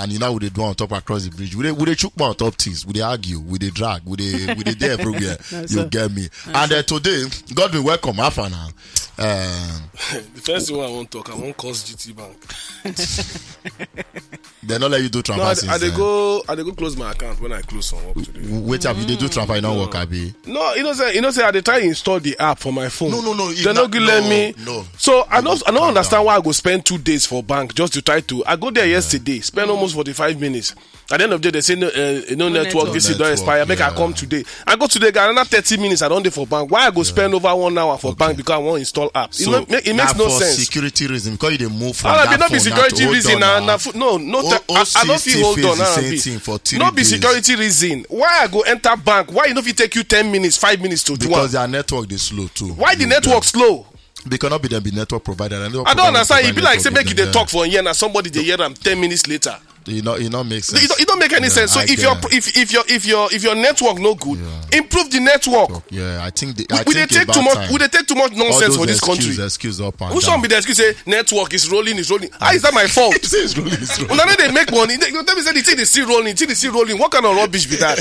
and you know we dey do on top across the bridge. We dey chook on top things. We dey argue. We dey drag. We dey there everywhere. You get me. And today, God be welcome. Half an hour. The first thing I want to talk, I want cause GT Bank. They not let you do transfer. I dey go close my account when I close some work today. Wait up, you dey do transfer, you don't work, Abi. No, you know say I dey try install the app for my phone. No. They not gonna let me. No. So I don't understand why I go spend 2 days for bank just to try to. I go there yesterday, spend almost 45 minutes. At the end of the day, they say no network. This is don't expire. Make I come today. I go today, got another 30 minutes. I don't dey for bank. Why I go spend over 1 hour for bank because I want to install app? So it makes no sense. Security reason because you dey move from that that not be phone security reason. No. I don't feel hold on. Not be security reason. Why I go enter bank? Why you know if it take you 10 minutes, 5 minutes to do? Because their network is slow too. Why the network slow? They cannot be network provider. I don't understand. It be like say make you dey talk for a year and somebody they hear them 10 minutes later. It not make sense. It don't make any sense. So if your network no good, improve the network. Yeah, I think we dey take too much. We dey take too much nonsense for this country. Excuse up and who should be the excuse say network is rolling? How is that my fault? It's rolling. Now they make money. You tell me say the thing is still rolling. What kind of rubbish be that?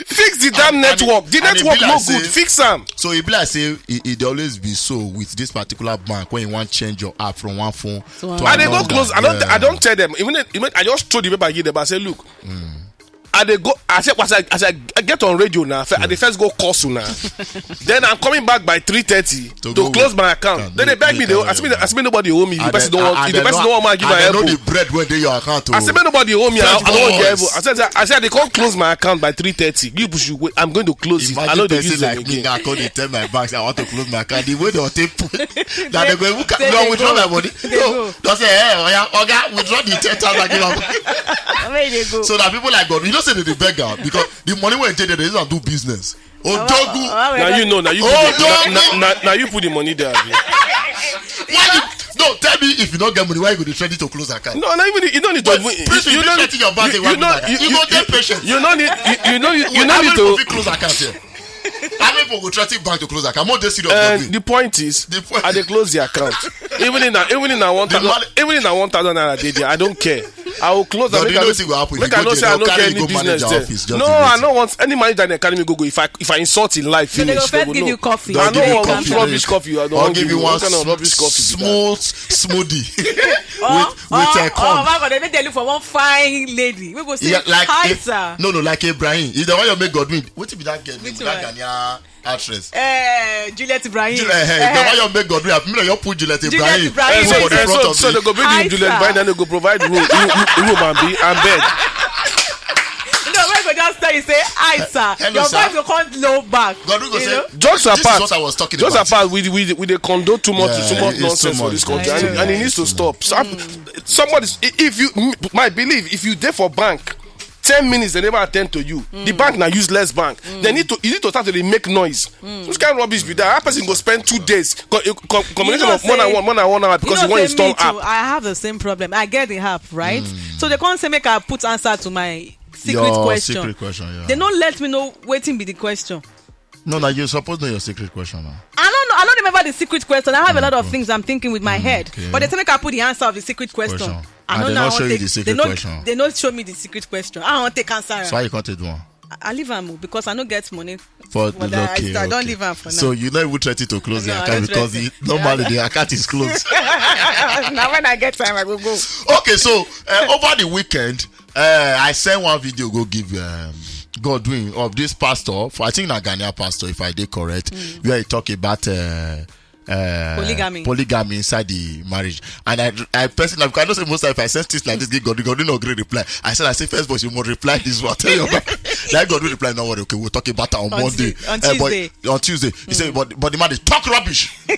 Fix the damn network. The network no good. Fix them. So it be like say it always be so with this particular bank when you want to change your app from one phone to another. And they go close. I don't tell them. Even I just throw the paper I give them. I say, look. And they go. I said, as I get on radio now, I first go call you now. Then I'm coming back by 3:30 to close my account. Then they beg me. I say nobody owe me. The person don't want. The person don't want me to give my elbow. I know the bread when they your account. I said nobody owe me. I don't want your elbow. I said they can't close my account by 3:30. You should wait. I'm going to close it. I know they use it again. I call they tell my banks I want to close my account. The way they take that they go withdraw my money. No, don't say Oga withdraw the 10,000. So that people like God, you know say they beg out because the money when they don't do business. Now you put the money there. No, tell me if you don't get money, why you go to trade it to close account? No, you don't need to. You don't need your bank. You go get patient. You don't need. You don't need to close account here. How many people go trust bank to close account? The point is, I they close the account. Even in a 1,000 naira, I don't care. I will close. No, make I don't say I don't get any business there. No, I don't want any manager in the academy go. If I insult in life, finish. They will give you coffee. I don't want rubbish coffee. I don't want give you one kind of rubbish coffee. Smooth smoothie with a corn. Oh my God! They make them look for one fine lady. We go say hi, sir. No, like Ibrahim. Is the one you make Godwin? What if that girl? That Ghanaian actress. Juliet Ibrahim. The one you make Godwin. I mean, you put Juliet Ibrahim. So they go bring you Juliet Ibrahim and they go provide room and bed. No, when go just tell you say hi, sir. Hello, your sir. wife will come low back. Godwin go say. Jokes apart. This is what I was talking about. Jokes apart. We they condone too much nonsense for this country, and it needs to stop. So somebody, if you might believe, if you there for bank. 10 minutes they never attend to you. The bank now useless bank. You need to start to make noise. Which kind of rubbish be that? That person go spend 2 days combination of more than 1 hour because you want to install app. I have the same problem. I get the app, right? So they can't say make I put answer to my secret question. Secret question, yeah. They don't let me know waiting be the question. No, you're supposed to know your secret question now. I don't remember the secret question. I have a lot of things I'm thinking with my head. Okay. But they tell me I put the answer of the secret question. They don't show you the secret question. They don't show me the secret question. I don't take answer. So why you can't take one? I leave them because I don't get money. For the I don't leave them for now. So you not even try to close the account because normally the account is closed. Now when I get time, I will go. Okay, so over the weekend, I sent one video go give Godwin of this pastor, I think a Ghanaian pastor, if I did correct, where he talk about polygamy inside the marriage. And I personally, I know say most time if I send things like this, Godwin no great reply. I said first voice you must reply this one. Tell you like Godwin reply, no worry, okay, we'll talk about that on Monday. On Tuesday. He said, but the man they talk rubbish. We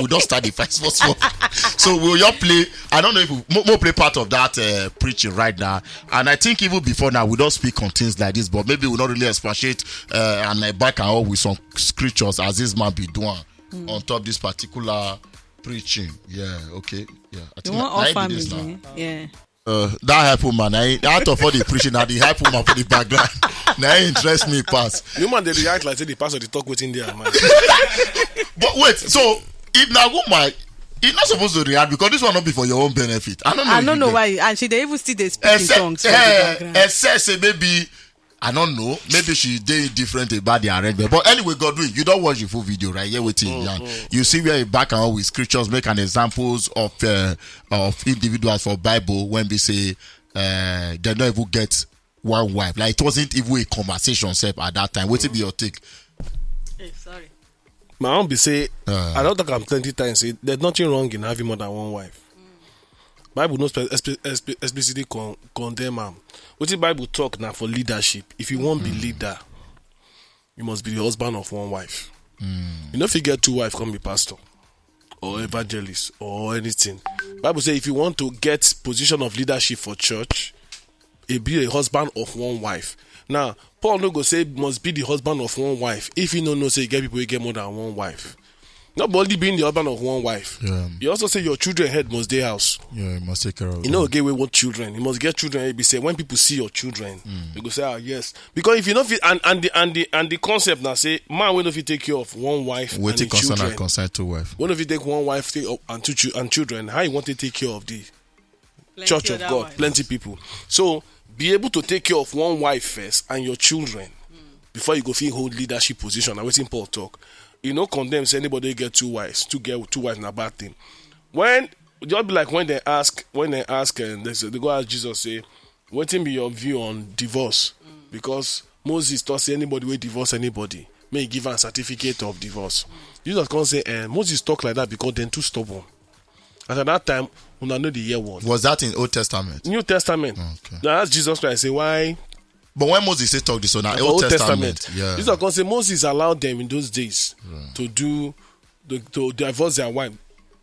don't start the first one. So we'll y'all play. I don't know if we'll play part of that preaching right now. And I think even before now we don't speak on things like this, but maybe we'll not really expatiate and back and all with some scriptures as this man be doing. On top this particular preaching. Yeah, okay. Yeah. I think I did this now. Yeah. That help woman, out of all the preaching, now the help woman for the background. Now interest me pass. You man they react like say the pastor they talk within there, man. But wait, so if now woman You're not supposed to react because this one not be for your own benefit. I don't know why. And she they even still they speak in tongues. Say maybe I don't know. Maybe she did different about the arrangement. But anyway, Godwin, you don't watch the full video, right? You're waiting. You see where you back and with scriptures make an examples of individuals for Bible when they say they don't even get one wife. Like it wasn't even a conversation set at that time. What be your take? Hey, sorry. My own be say I don't think I'm 20 times say there's nothing wrong in having more than one wife. Bible no explicitly condemn them. What the Bible talk now for leadership? If you want to be leader, you must be the husband of one wife. You know if you get two wives, come be pastor or evangelist or anything. Bible say if you want to get position of leadership for church, be a husband of one wife. Now, Paul no go say must be the husband of one wife. If you don't know, say you get people who get more than one wife. Nobody being the husband of one wife. You also say your children head must stay house. You must take care of them. You know, get away with children. You must get children. Be say when people see your children, they go say, yes. Because if you know, and the concept now say, man, when if you take care of one wife and the children, concern two wife. When if you take one wife and children, how you want to take care of the church of God? Plenty people. So be able to take care of one wife first and your children before you go feel hold leadership position. I waiting Paul talk. You know, condemns anybody get two wives. To get two wives is a bad thing. When just be like when they ask, and they go ask Jesus, say, what be your view on divorce? Because Moses thought say anybody will divorce anybody may give a certificate of divorce. Jesus can't say, Moses talk like that because they're too stubborn. And at that time, when I know the year was that in Old Testament? New Testament. Okay. Now ask Jesus Christ, say why. But when Moses said talk this on Old Testament, this is because Moses allowed them in those days to divorce their wife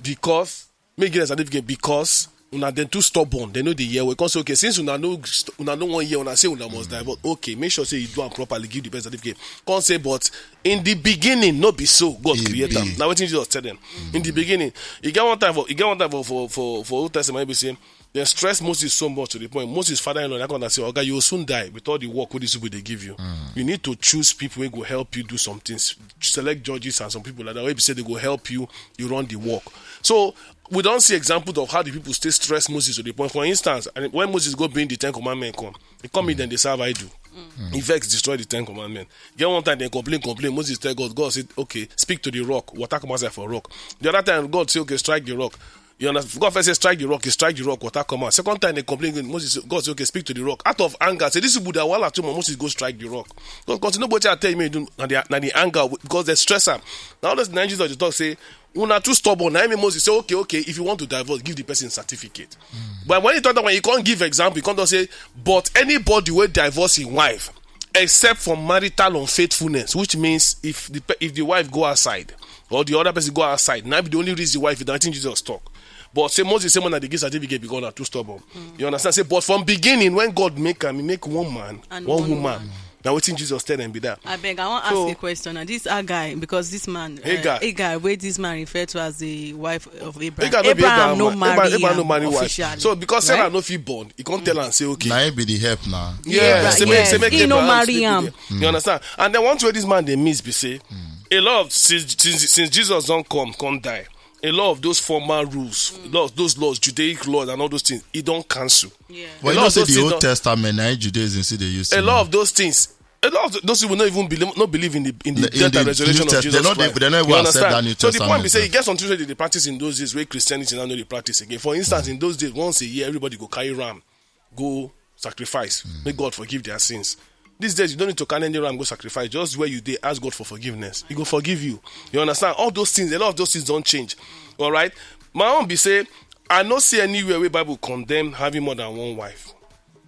because make it a certificate because they're too stubborn. They know the year. We can say okay, since una know 1 year, una say una must divorce. Okay, make sure say you do and properly give the best certificate. Can't say, but in the beginning, not be so. God create them. Now what Jesus tell them in the beginning. You get one time for Old Testament. Maybe say. They stress Moses so much to the point. Moses' father-in-law, they're going to say, okay, you will soon die with all the work with these people they give you. You need to choose people who will help you do some things. Select judges and some people like that. Where say they will help you, you run the work. So we don't see examples of how the people stay stress Moses to the point. For instance, when Moses go bring the 10 Commandments, he come in, then they serve I do. He vex destroy the 10 Commandments. Get one time they complain. Moses tell God, God said, okay, speak to the rock. Water comes out for rock. The other time God say, okay, strike the rock. You understand? God first says strike the rock, he strike the rock, water come out. Second time they complain, Moses, God says, okay, speak to the rock. Out of anger, say this is Buddha, while at Moses go strike the rock. God continue nobody tell me do the anger because they stress him. Now those Nigerians that you talk say, una too stubborn. Now Moses say, okay, if you want to divorce, give the person a certificate. But when you talk about you can't give example, you can't say, but anybody will divorce his wife, except for marital unfaithfulness, which means if the wife go outside or the other person go outside, now be the only reason why if you don't think Jesus talk. But say Moses say that they give certificate because they are too stubborn. You understand? Say, but from beginning when God make him, he make one man, and one woman. Now what Jesus tell them be that. I beg, I want to ask a question. And this guy, because this man, Hagar, where this man referred to as the wife of Abraham. Abraham no marry wife. So because Sarah no fit born, he can't tell her and say okay. Now he be the help now. He no marry him. You understand? And then once where this man they miss be say, a lot of since Jesus don't come die. A lot of those formal rules, those laws, Judaic laws, and all those things, he don't cancel. Yeah. Well, you know, say the Old Testament, now Judaism, see they use a lot of those things. A lot of those people not even believe in the death and resurrection of Jesus Christ. They don't even accept that New Testament. So the point is, say, you get some things that they practice in those days where Christianity now know they practice again. For instance, in those days, once a year, everybody go carry ram, go sacrifice, may God forgive their sins. These days, you don't need to carry any ram, go sacrifice. Just where you did, ask God for forgiveness. He will forgive you. You understand? All those things, a lot of those things don't change. All right? My own be say, I don't see anywhere where Bible condemn having more than one wife.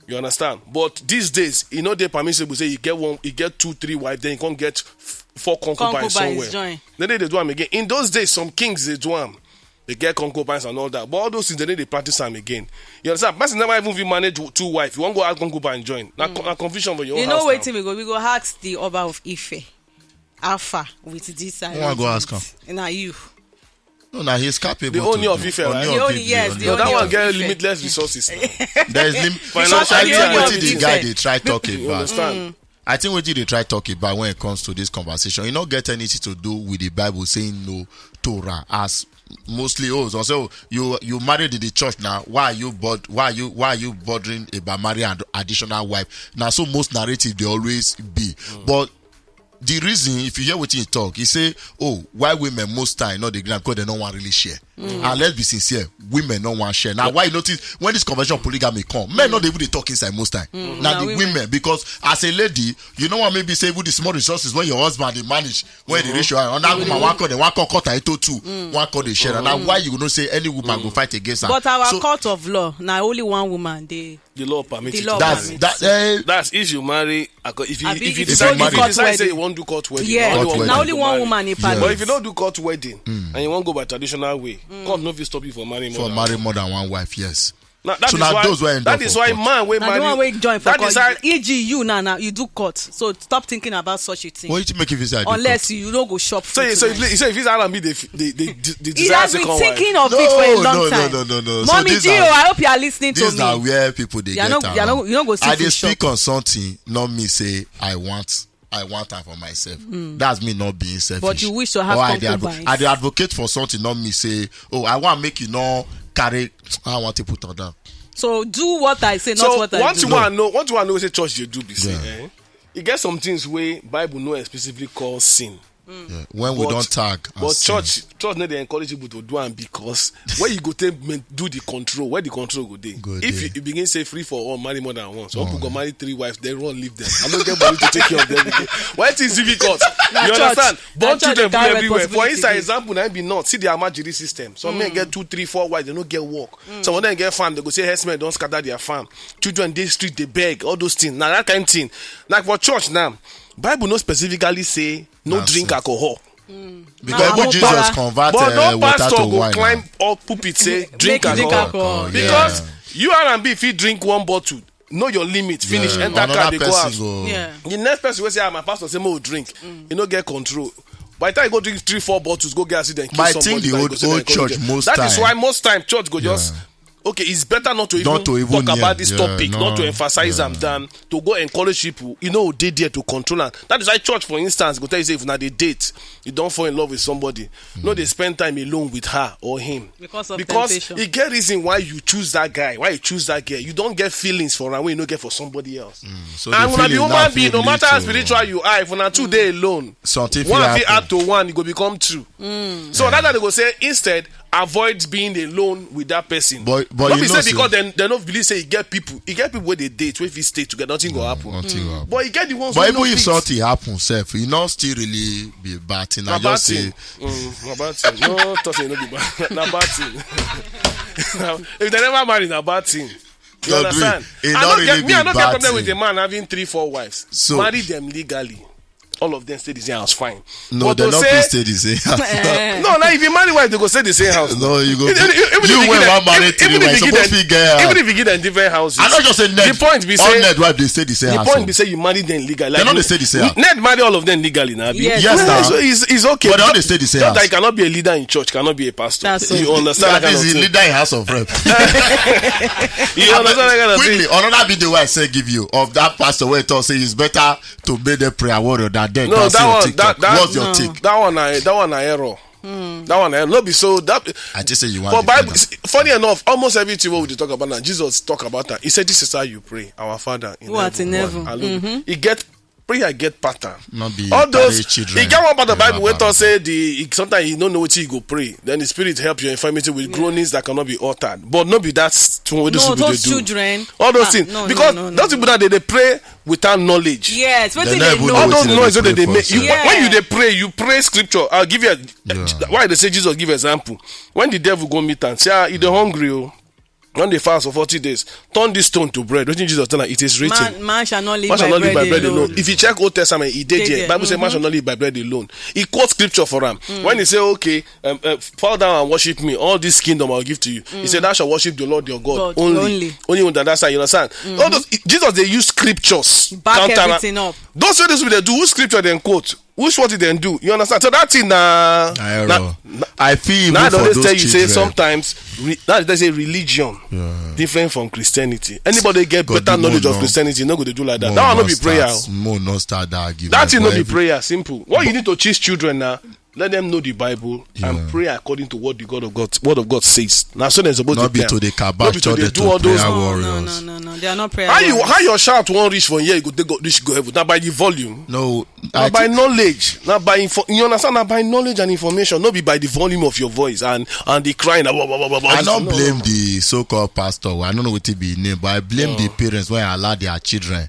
You understand? But these days, you know, they permissible say you get 2, 3 wives, then you can't get 4 concubines somewhere. Then they do them again. In those days, some kings they do them. They get concubines and all that. But all those things, they practice them again. You understand? Person never even manage 2 wives. You won't go ask concubine join. Now confusion for your own house. You know wait till we go ask the Oba of Ife. Alpha with this side. I want to go ask him. Now you. No, now he's capable. The only of Ife, right? The only, yes. That one get limitless resources. There is financial. I think what the guy they try talking about. Understand? I think what they try talking about when it comes to this conversation, you don't get anything to do with the Bible saying no Torah as mostly so you married in the church now. Why are you bothering about marrying an additional wife? Now, so most narrative they always be, but the reason, if you hear what he talk, he say, why women most time not the grand because they don't want really share. And let's be sincere, women don't want share. Now, why you notice when this convention of polygamy come, men not able to talk inside most time. Now the women, because as a lady, you know what maybe say with the small resources when your husband they manage, when they reach and that woman one cut into two, one cut they share. Now why you not say any woman go fight against her? But our court of law, now only one woman the law permits. That's if you marry, if you decide say you won't do court wedding. Yeah, now only one woman in Paris. But if you don't do court wedding and you won't go by traditional way, court no fit stop you for marrying more than one wife. Yes. That is why man will marry. Join for court. E.g. you now you do court, so stop thinking about such a thing. What do you make if it's unless you don't go shop. So if it's R&B, they he has been thinking of it for a long time. No. Mommy Gio, I hope you are listening to me. These are where people they get around. You don't go see. I dey speak on something, not me say I want time for myself. That's me not being selfish. But you wish to have concubines. I advocate for something, not me say, I want to make you know carry. I want to put on that. So do what I say, not what I do. Once you want to know what church they do, be say, you get some things where Bible no explicitly call sin. Yeah. When we don't tag, but church need to encourage people to do, and because where you go to do the control, where the control go there. If you begin say free for all, marry more than one. Some people go marry 3 wives, they run leave them. I don't get money to take care of them again. Why it is difficult? You understand? Born children full everywhere. For instance, example, now be not see the Amajiri system. Some men get 2, 3, 4 wives, they don't get work. Some of them get farm, they go say herdsmen don't scatter their farm. Children they street, they beg, all those things. Now that kind of thing. Like for church now, Bible no specifically say no drink alcohol. Because Jesus converted but no pastor to go wine climb up pulpit say drink alcohol. Because you R&B if you drink 1 bottle, know your limit, finish, enter car, they go out. The next person will say, my pastor say more drink. You don't get control. By the time you go drink 3, 4 bottles, go get accident, kill somebody. I think the old church most time. That is why most time church go just it's better not to even talk about this topic, not to emphasize them, than to go encourage people, they there to control them. That is why church, for instance, go tell you say if now they date, you don't fall in love with somebody. No, they spend time alone with her or him. Because temptation. It get reason why you choose that guy, why you choose that girl. You don't get feelings for her when you don't get for somebody else. So and when the woman be, no matter how spiritual you are, if you're 2 days alone, one be add to 1, you go become 2. So that's why they go say instead, avoid being alone with that person. But not be say because they don't believe say you get people where they date, where if you stay together, nothing go happen. But you get the ones. But even if something happen, self, you not still really be a bad thing. I just say, bad thing. No, talking no be bad. Na bad thing. If they never marry, na bad thing. You understand? I don't get problem with a man having 3, 4 wives. So marry them legally. All of them stay the same house, fine. No, they're not going to stay the same house. No, if you marry wife, they go stay the same house. No, you go. You went one married 3 wives. Supposed to get. Even if you get them different houses. I'm not just saying Ned. The point be say Ned wife they stay the same house. The point be say you marry them legally. They don't stay the same house. Ned marry all of them legally now. Yes, so it's okay. But they don't stay the same house. That cannot be a leader in church, cannot be a pastor. You understand? That is a leader in house of rep. You understand that kind of thing? Quickly, another video I say give you of that pastor where it say it's better to make the prayer warrior than dead. No, that one. What's your take? That one error. That one no be so that. I just say you want. But Bible, funny enough, almost everything what we talk about now, Jesus talk about that. He said, "This is how you pray, our Father in heaven." He get prayer get pattern. Not be all those children. He get one part of the Bible where it say sometimes you don't know what you go pray. Then the Spirit help your infirmity with groanings that cannot be uttered. But not be that what those people those they do. children. All those things because those people that they pray without knowledge. Yes, what they know. All those noise that they make. When you pray scripture. I'll give you why they say Jesus give example. When the devil go meet and say, "You hungry?" When they fast for 40 days, turn this stone to bread. Don't Jesus tell it is written. Man shall not live by bread alone. If you check Old Testament, he did here. Bible says man shall not live by bread alone. He quotes scripture for him. When he say, okay, fall down and worship me, all this kingdom I'll give to you. He said, thou shalt worship the Lord your God only on that side. You understand? All those, Jesus, they use scriptures. Back everything up. Those what they do, which scripture they quote? Which what did they do? You understand? So that's in I feel now for they those tell you children. say sometimes they say religion different from Christianity. Anybody get better knowledge of Christianity, no go to do like that. That will not be prayer. More not start that argument. That will not be prayer. Simple. What you need to teach children now. let them know the Bible and pray according to what the word of God says. Now, so they're supposed not to be to the kabash, to do all those. No. They are not prayer. How your shout won't reach from here? You could go heaven. Now by the volume. No, by knowledge. Now by you understand? Now by knowledge and information. Not be by the volume of your voice and the crying. I don't blame the so-called pastor. I don't know what it be named, but I blame the parents when I allow their children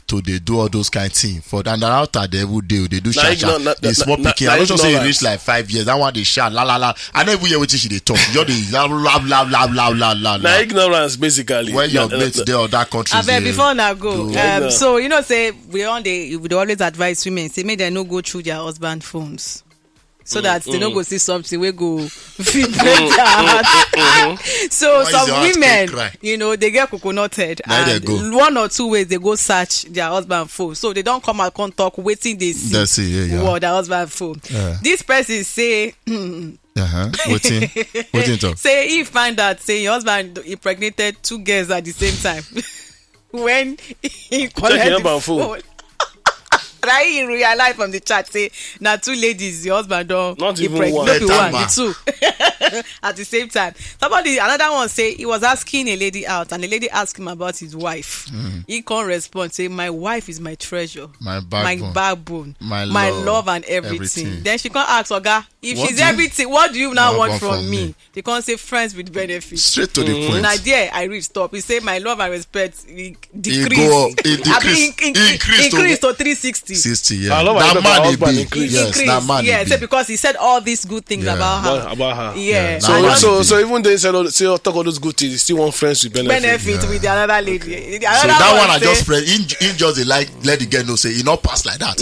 to they do all those kind of things. For and after they will do they do shout. They small picking. I don't say you reach like 5 years. That one they shout la la la. I never hear what they talk. You just la la la la la la la. Now ignorance basically. When your mates there or that country. Before now go. So say we would always advise women say make them no go through their husband phones. So that they don't go see something we go feed their heart. So some women, they get coconutted and 1 or 2 ways they go search their husband phone. So they don't come and come talk waiting they see what their husband phone. This person say waiting talk. Say he find out say your husband impregnated 2 girls at the same time. When he collect the phone. Right, he realized from the chat say now 2 ladies your husband don't not even one, the 2 at the same time. Another one say he was asking a lady out and the lady asked him about his wife. He can't respond say my wife is my treasure, my backbone, my love and everything. Then she can't ask Oga if she's everything, what do you now want from me? They can't say friends with benefits. Straight to the point. Now there I read stop. He say my love and respect increase to 360. 60, yeah. That man increase. So because he said all these good things about her. Yeah. So even they say talk all those good things, he still want friends with benefit with the another lady. So that one I just pray. He just like let the girl know say he not pass like that.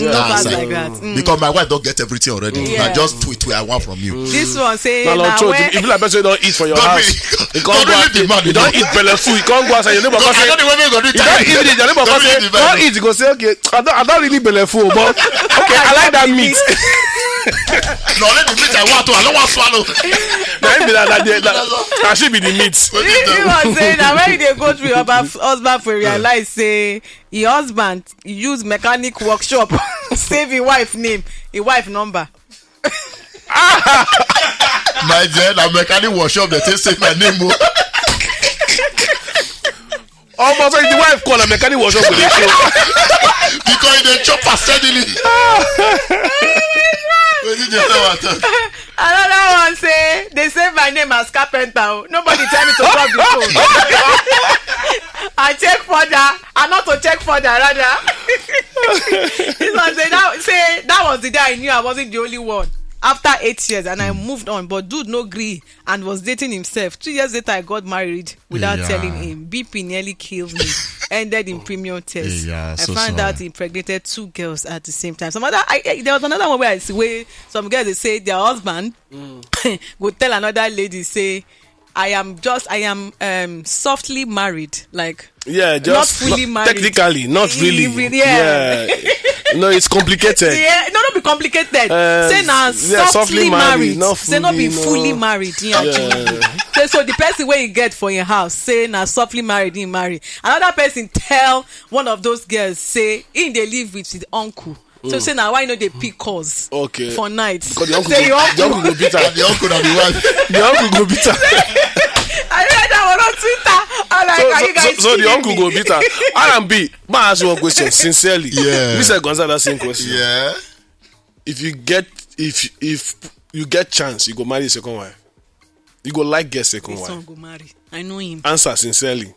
Because my wife don't get everything already. I just tweet where I want from you. This one say if you like person don't eat for your house, you can't go out. You don't eat belle food. You can't go outside. Your neighbor can say your neighbor can say don't eat. You go say okay. I don't really belle food, but okay, I like that meat. No, let the meat I want to. I don't want to swallow. That should be the meat. He was saying that when they go through your husband for realize say your husband use mechanic workshop save your wife name, your wife number. My dear, the mechanic workshop they take save my name. Almost like the wife call a mechanic workshop for the show. Because they chop us steadily. Another one say they save my name as carpenter. Nobody tell me to drop the phone. I check further. I'm not to check further rather. This one say that was the day I knew I wasn't the only one. After 8 years and I moved on, but dude no agree and was dating himself. 2 years later I got married without telling him. BP nearly killed me. Ended in premium test. I found out he impregnated 2 girls at the same time. There was another one where some girls they say their husband would tell another lady say I am softly married, like just not fully married. Technically, not really. Yeah. No, it's complicated. Yeah, no, don't be complicated. Say now softly married. Say not be fully married. So the person where you get for your house, say now softly married, he marry. Another person tell one of those girls say in they live with his uncle. So say now why not they pick calls for night? Because the uncle go beat her. The uncle and the wife. The uncle go beat her. I read that one on Twitter. I'm like, you guys so the uncle go beat her. R&B, I ask you one question sincerely. Yeah. Mr. Gonzalo, that same question. Yeah. If you get chance, you go marry a second wife. You go like get second wife. Son go marry. I know him. Answer sincerely.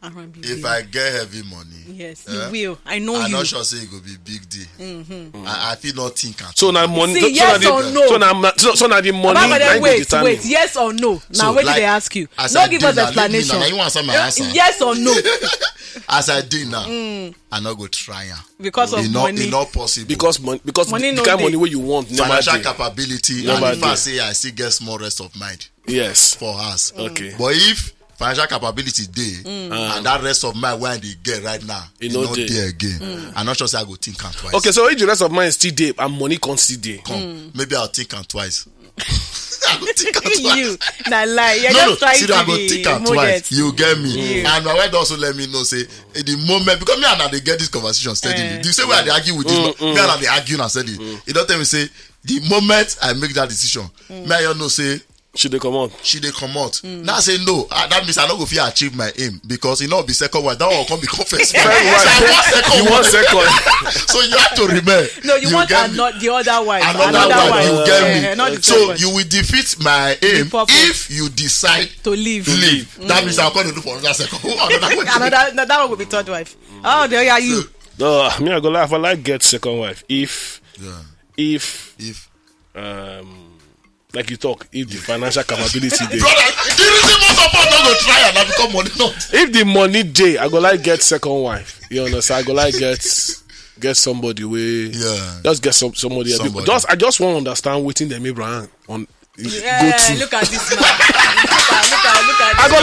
R&B if I get heavy money, yes, you will. I know I'm you. not sure say it go be big deal. I feel not think. So now money. See, yes or no. So now the money. Wait. Yes or no. Now wait till they ask you. Don't give us explanation. Now you answer my answer. Yes or no. As I do now, I not go try because of money. It's not possible. Because money the kind of money where you want. Financial capability. And if I say I still get small rest of mind. Yes. For us. Okay. But if financial capability day and that rest of mind where they get right now, it's not there again. I'm not sure say I go think and twice. Okay, so if the rest of mind is still there and money can't still there, maybe I'll think and twice. I go think am twice. You, na lie. You're No, just trying see, to I go be think am modest. twice. You get me. Yeah. And my wife also let me know say in the moment because me and her they get this conversation steadily. Do you say where they argue with this? Me and her they argue and steadily. He don't tell me say the moment I make that decision, me and you know say. She dey come out. Now say no. That means I not go fit achieve my aim because it not be second wife. That one will come become first wife. You want second. So you have to remember. No, you want not the other wife. Another wife. You get me. So second. you will defeat my aim if you decide to leave. That means I'm going to do for another second. That one will be third wife. Oh, there are you. No, me I go laugh. I like get second wife if like you talk, if the financial capability there. Brother, the reason most of us don't go try and I become money not. If the money day, I go like get second wife. You understand? I go like get somebody way. Yeah. Just get somebody. I just want to understand waiting them Abraham on. Look at this man. Look at I go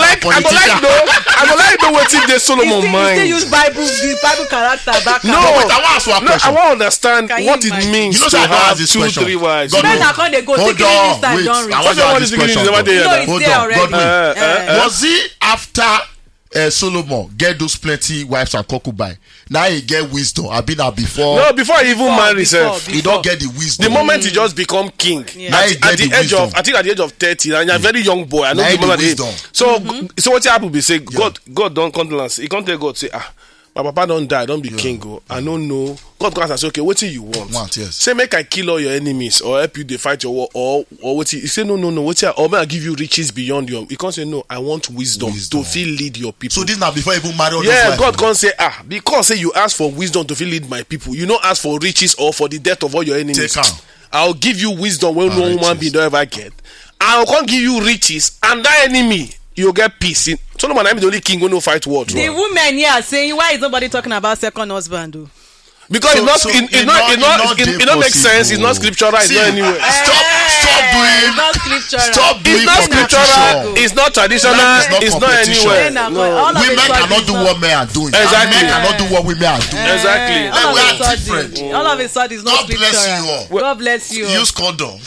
like know waiting the Solomon mind. You still use the Bible character back. No, I want to understand what it means to have 2-3 wives. Men are going to go take this time. Don't reach. I want this question. Hold on. Was he after Solomon get those plenty wives and concubines? Now he get wisdom. I've been out before. No, before he even marry himself, he don't get the wisdom. The moment he just become king, now he get the wisdom. I think at the age of 30, and you're a very young boy. I know now the moment wisdom. So what happen be say God don't condolence. He can't tell God say my papa don't die, don't be king. I don't know. God can say, okay, what do you want? Yes. Say make I kill all your enemies or help you they fight your war or what he say no. What or may I give you riches beyond your. He can't say no. I want wisdom to feel lead your people. So this now before you even marry all yeah, those God can't say because say you ask for wisdom to feel lead my people. You don't ask for riches or for the death of all your enemies. I'll give you wisdom when no human being don't ever get. I can't give you riches and that enemy. You get peace. Solomon, I'm the only king who no fight war. The women here are saying, why is nobody talking about second husband? Though? Because it not make sense. It's not scriptural. It's not anywhere. Stop doing. It's not scriptural. It's not traditional. It's not anywhere. No. Women cannot do what men are doing. Exactly. Men cannot do what women are doing. Exactly. All of a sudden, it's not scriptural. God bless you. Use condom.